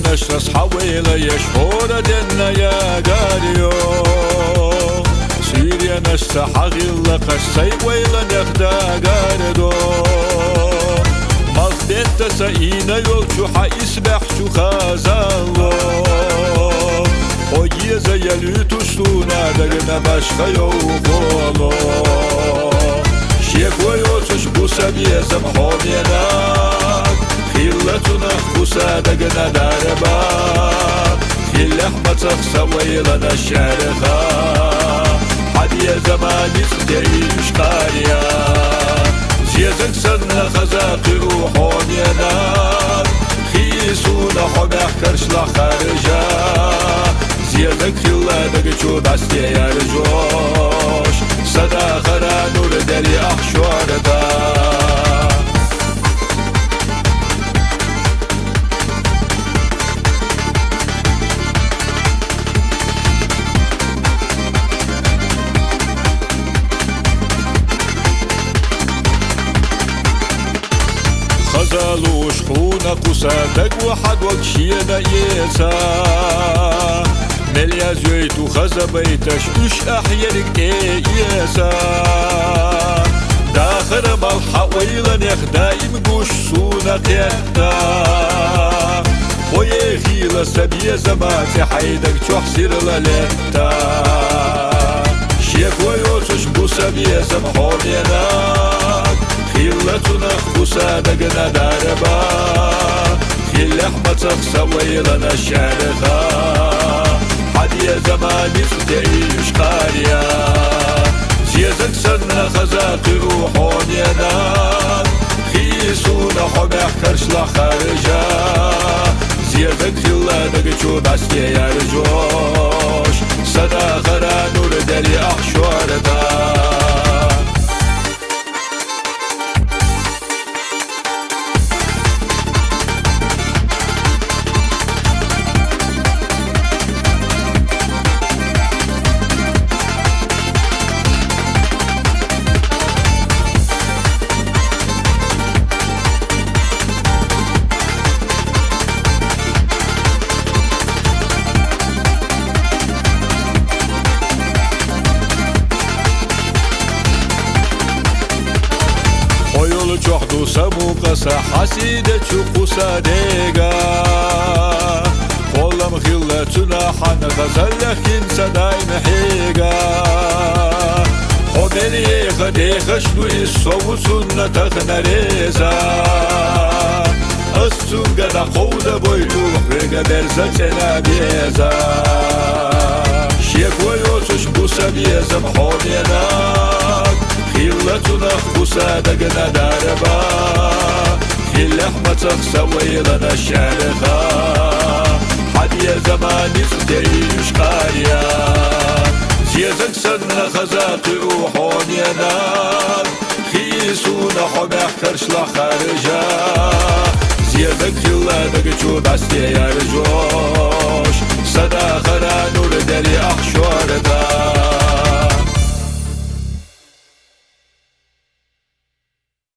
نشرس حويلة يشهور دنا يا قاريو سيريا نستحغل قصي ويلا نخدا قاردو مغبت سئينا يولشو حيسبح شو خازالو Ogiza yalutu suna dagna başka yokolo Şekoyotuş bu sabiyezem homyenak Hillatuna bu sadagna darba Hillah matak savaylana şerha Hadiye zamaniz deyiş kariya Ziyazık sana khazaqi homyenak Hisuna homyak karşla kharja زيادك خلا دقشو دستي يرجوش صدا خرا نور داري أخشور دا خزالوش خونا قصادك وحد وكشينا يسا مليا زيتو خزبيتش اش احيرك ايسا داخل بالحويلة نخدايم قوش سونك يخدا خوي خيلة سبيا زماتي حيدك تحسير للتا شيخ ويوتش بو سبيا زمحونيناك خيلة تنخ بو سادقنا داربا خيل احمتك سويلنا الشارخا حديا زماني فتعيش قاريا زيادك سنة خزاقي روحونينا خيسونا حمح كرشلا خارجا زيادك خلا دقشو دستي يرجوش صدا خرا نور داري أحشور دا جحدو سموقسا حسيدة شقوسا ديقا قولم خلتنا حن غزلكين سداي محيقا خدني خديخش نو إسو سنة تخنريزا السنقا دا قودة بويلو رقا برزا تنابيزا شيك ويوتش بوسا بيزا محونيناك خيلتنا خبوسا دقنا داربا خيل احمتك سويلنا الشارخا حديا زماني فتعيش قاريا زيادك سنة خزاقي روحونينا خيسونا حمح كرشلا خارجا زيادك خلا دقشو دستي يرجوش صدا خرا نور داري